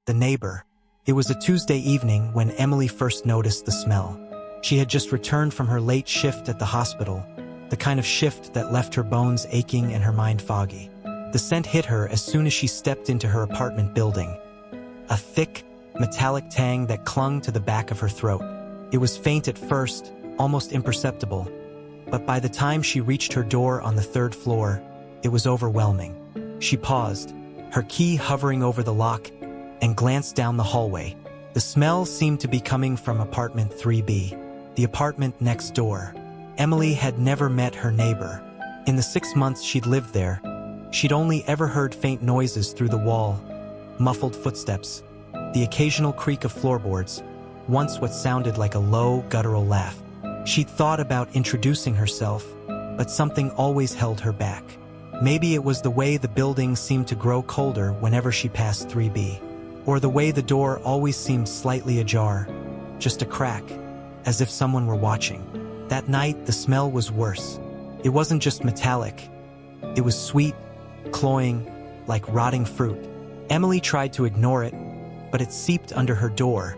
the neighbor. It was a Tuesday evening when Emily first noticed the smell. She had just returned from her late shift at the hospital, the kind of shift that left her bones aching and her mind foggy. The scent hit her as soon as she stepped into her apartment building. A thick, metallic tang that clung to the back of her throat. It was faint at first, almost imperceptible, but by the time she reached her door on the third floor, it was overwhelming. She paused, her key hovering over the lock, and glanced down the hallway. The smell seemed to be coming from apartment 3B, the apartment next door. Emily had never met her neighbor. In the 6 months she'd lived there, she'd only ever heard faint noises through the wall, muffled footsteps, the occasional creak of floorboards, once what sounded like a low, guttural laugh. She'd thought about introducing herself, but something always held her back. Maybe it was the way the building seemed to grow colder whenever she passed 3B, or the way the door always seemed slightly ajar, just a crack, as if someone were watching. That night, the smell was worse. It wasn't just metallic. It was sweet, cloying, like rotting fruit. Emily tried to ignore it, but it seeped under her door,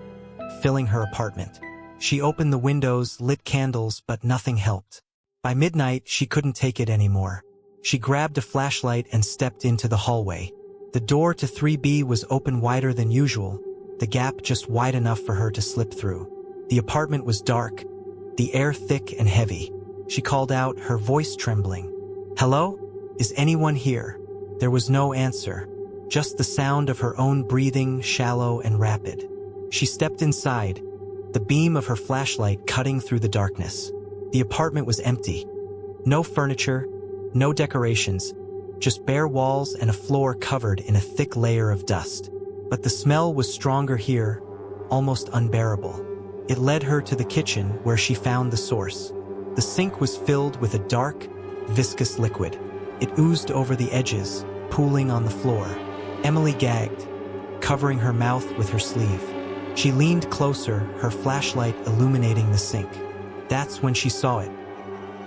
filling her apartment. She opened the windows, lit candles, but nothing helped. By midnight, she couldn't take it anymore. She grabbed a flashlight and stepped into the hallway. The door to 3B was open wider than usual, the gap just wide enough for her to slip through. The apartment was dark, the air thick and heavy. She called out, her voice trembling. "Hello? Is anyone here?" There was no answer, just the sound of her own breathing, shallow and rapid. She stepped inside, the beam of her flashlight cutting through the darkness. The apartment was empty. No furniture, no decorations, just bare walls and a floor covered in a thick layer of dust. But the smell was stronger here, almost unbearable. It led her to the kitchen where she found the source. The sink was filled with a dark, viscous liquid. It oozed over the edges, pooling on the floor. Emily gagged, covering her mouth with her sleeve. She leaned closer, her flashlight illuminating the sink. That's when she saw it.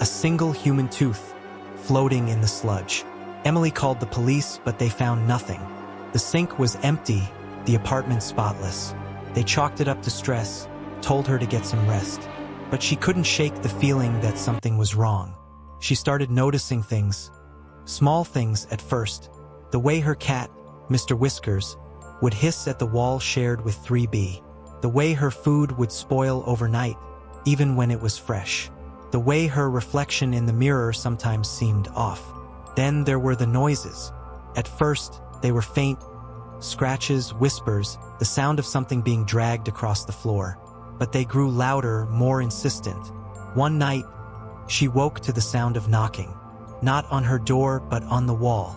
A single human tooth, floating in the sludge. Emily called the police, but they found nothing. The sink was empty, the apartment spotless. They chalked it up to stress, told her to get some rest. But she couldn't shake the feeling that something was wrong. She started noticing things. Small things at first. The way her cat, Mr. Whiskers, would hiss at the wall shared with 3B. The way her food would spoil overnight, even when it was fresh. The way her reflection in the mirror sometimes seemed off. Then there were the noises. At first, they were faint, scratches, whispers, the sound of something being dragged across the floor. But they grew louder, more insistent. One night, she woke to the sound of knocking. Not on her door, but on the wall.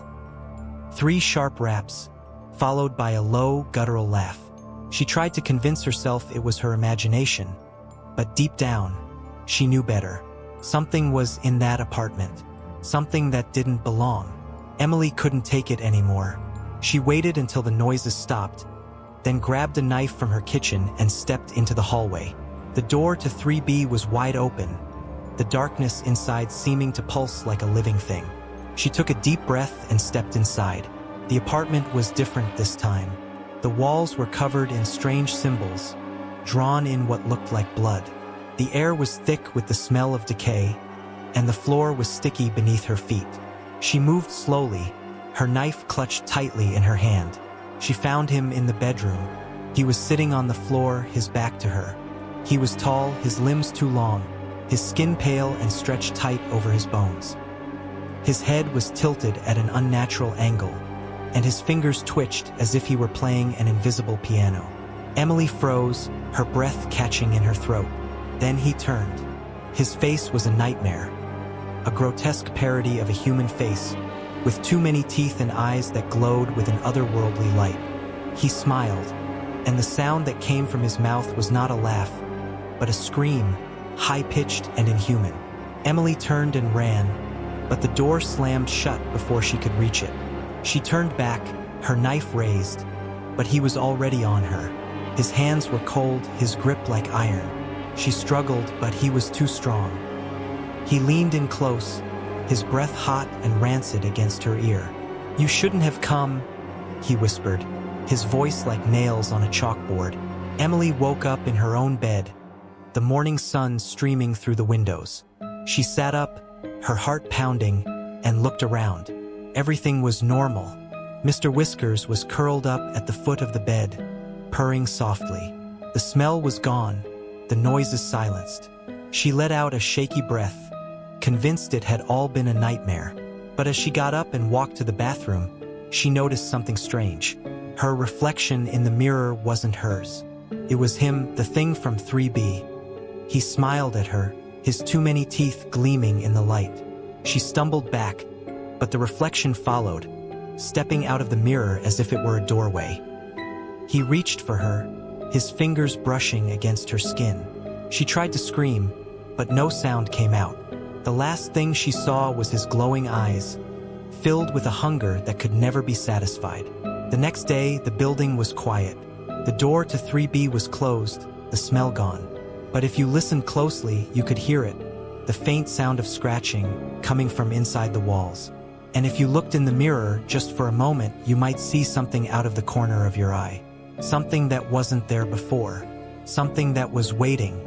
3 sharp raps, followed by a low, guttural laugh. She tried to convince herself it was her imagination, but deep down, she knew better. Something was in that apartment, something that didn't belong. Emily couldn't take it anymore. She waited until the noises stopped, then grabbed a knife from her kitchen and stepped into the hallway. The door to 3B was wide open, the darkness inside seeming to pulse like a living thing. She took a deep breath and stepped inside. The apartment was different this time. The walls were covered in strange symbols, drawn in what looked like blood. The air was thick with the smell of decay, and the floor was sticky beneath her feet. She moved slowly, her knife clutched tightly in her hand. She found him in the bedroom. He was sitting on the floor, his back to her. He was tall, his limbs too long, his skin pale and stretched tight over his bones. His head was tilted at an unnatural angle, and his fingers twitched as if he were playing an invisible piano. Emily froze, her breath catching in her throat. Then he turned. His face was a nightmare, a grotesque parody of a human face, with too many teeth and eyes that glowed with an otherworldly light. He smiled, and the sound that came from his mouth was not a laugh, but a scream, high-pitched and inhuman. Emily turned and ran, but the door slammed shut before she could reach it. She turned back, her knife raised, but he was already on her. His hands were cold, his grip like iron. She struggled, but he was too strong. He leaned in close, his breath hot and rancid against her ear. "You shouldn't have come," he whispered. his voice like nails on a chalkboard. Emily woke up in her own bed, the morning sun streaming through the windows. She sat up, her heart pounding, and looked around. Everything was normal. Mr. Whiskers was curled up at the foot of the bed, purring softly. The smell was gone, the noises silenced. She let out a shaky breath, convinced it had all been a nightmare. But as she got up and walked to the bathroom, she noticed something strange. Her reflection in the mirror wasn't hers. It was him, the thing from 3B. He smiled at her, his too many teeth gleaming in the light. She stumbled back, but the reflection followed, stepping out of the mirror as if it were a doorway. He reached for her, his fingers brushing against her skin. She tried to scream, but no sound came out. The last thing she saw was his glowing eyes, filled with a hunger that could never be satisfied. The next day, the building was quiet. The door to 3B was closed, the smell gone. But if you listened closely, you could hear it, the faint sound of scratching coming from inside the walls. And if you looked in the mirror just for a moment, you might see something out of the corner of your eye. Something that wasn't there before. Something that was waiting,